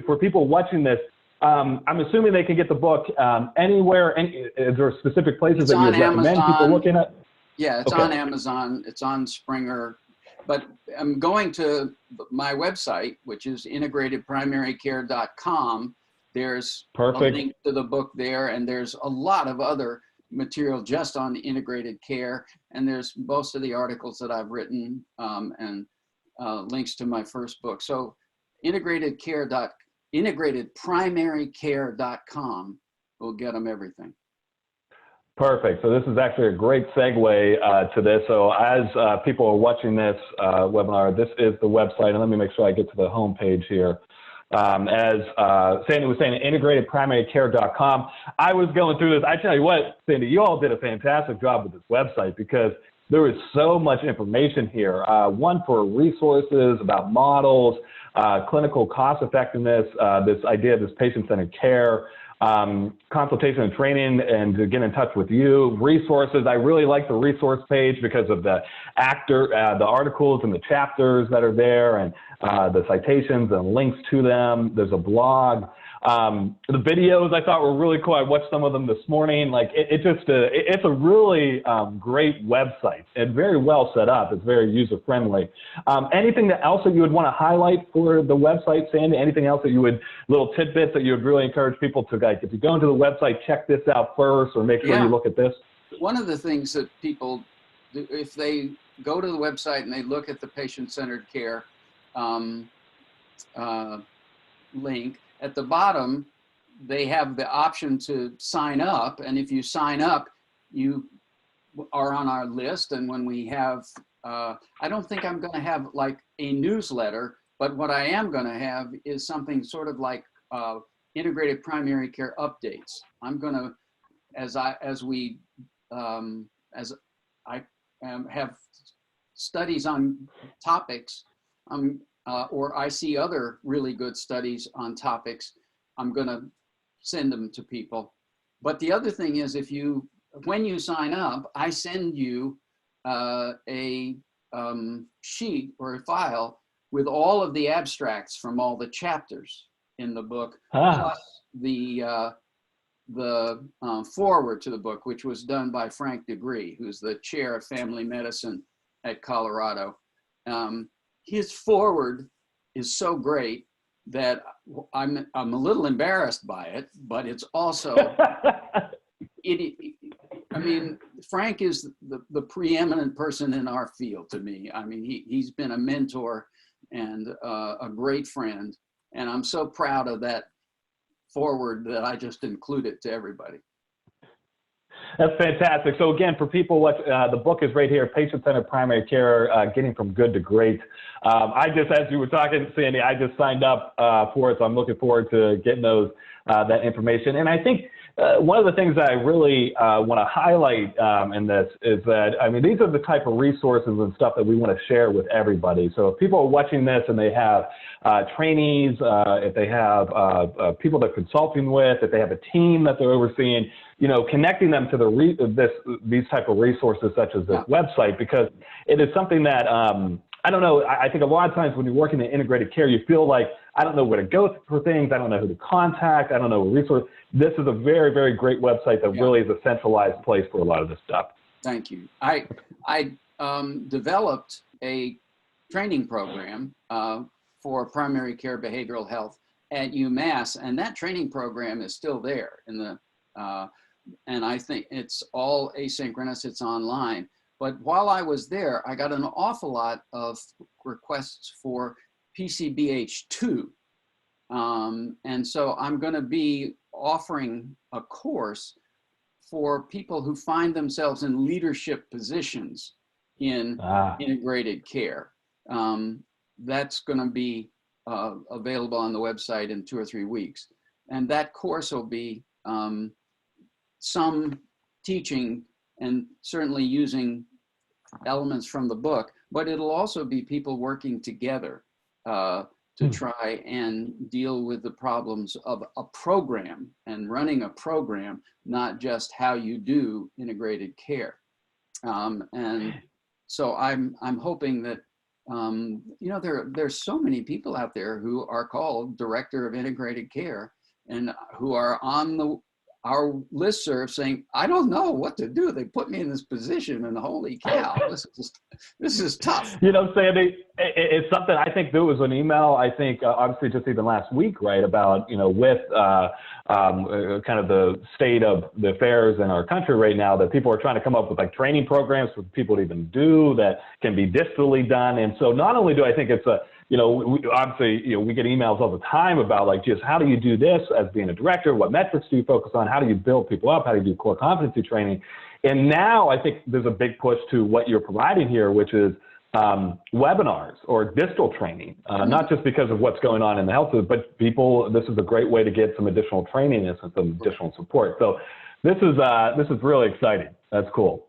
for people watching this, I'm assuming they can get the book anywhere. Is there specific places It's that you would on recommend people Amazon. looking at? Yeah, it's Okay. on Amazon. It's on Springer. But I'm going to my website, which is integratedprimarycare.com. There's Perfect. a link to the book there, and there's a lot of other material just on integrated care. And there's most of the articles that I've written and links to my first book. So integratedprimarycare.com will get them everything. Perfect. So this is actually a great segue to this. So as people are watching this webinar, this is the website. And let me make sure I get to the home page here. As Sandy was saying, integratedprimarycare.com. I was going through this. I tell you what, Sandy, you all did a fantastic job with this website because there is so much information here. One for resources about models, clinical cost effectiveness, this idea of this patient-centered care, consultation and training, and to get in touch with you, resources. I really like the resource page because of the articles and the chapters that are there, and the citations and links to them. There's a blog. The videos I thought were really cool. I watched some of them this morning. Like it's a really great website and very well set up. It's very user friendly. Anything else that you would want to highlight for the website, Sandy? Anything else that you would, little tidbits that you would really encourage people to, like, if you go into the website, check this out first, or make sure you look at this? One of the things that people do, if they go to the website and they look at the patient-centered care link, at the bottom, they have the option to sign up. And if you sign up, you are on our list. And when we have, I don't think I'm going to have like a newsletter, but what I am going to have is something sort of like integrated primary care updates. I'm going to, as I have studies on topics, or I see other really good studies on topics, I'm going to send them to people. But the other thing is, when you sign up, I send you a sheet or a file with all of the abstracts from all the chapters in the book, plus the foreword to the book, which was done by Frank Degree, who's the chair of family medicine at Colorado. His foreword is so great that I'm a little embarrassed by it, but it's also, I mean, Frank is the preeminent person in our field to me. I mean, he's been a mentor and a great friend, and I'm so proud of that foreword that I just included to everybody. That's fantastic. So again, for people, the book is right here, Patient-Centered Primary Care, Getting from Good to Great. I just, as you were talking, Sandy, I just signed up for it, so I'm looking forward to getting that information. And I think one of the things that I really want to highlight in this is that, I mean, these are the type of resources and stuff that we want to share with everybody. So if people are watching this and they have trainees, if they have people they're consulting with, if they have a team that they're overseeing, you know, connecting them to these type of resources such as this website, because it is something that, I don't know, I think a lot of times when you're working in integrated care, you feel like, I don't know where to go for things, I don't know who to contact, I don't know resource. This is a very, very great website that really is a centralized place for a lot of this stuff. Thank you. I developed a training program for primary care behavioral health at UMass, and that training program is still there in the and I think it's all asynchronous, it's online. But while I was there, I got an awful lot of requests for PCBH2. And so I'm going to be offering a course for people who find themselves in leadership positions in integrated care. That's going to be available on the website in 2 or 3 weeks. And that course will be some teaching and certainly using elements from the book, but it'll also be people working together to try and deal with the problems of a program and running a program, not just how you do integrated care. And so I'm hoping that you know, there's so many people out there who are called Director of Integrated Care and who are on our listserv saying, I don't know what to do. They put me in this position and holy cow, this is tough. You know, Sandy, it's something I think there was an email, I think, obviously just even last week, right, about, you know, with kind of the state of the affairs in our country right now, that people are trying to come up with like training programs for people to even do that can be digitally done. And so not only do I think it's a, you know, obviously, you know, we get emails all the time about like, just how do you do this as being a director? What metrics do you focus on? How do you build people up? How do you do core competency training? And now I think there's a big push to what you're providing here, which is webinars or digital training, not just because of what's going on in the health, but people, this is a great way to get some additional training and some additional support. So this is really exciting. That's cool.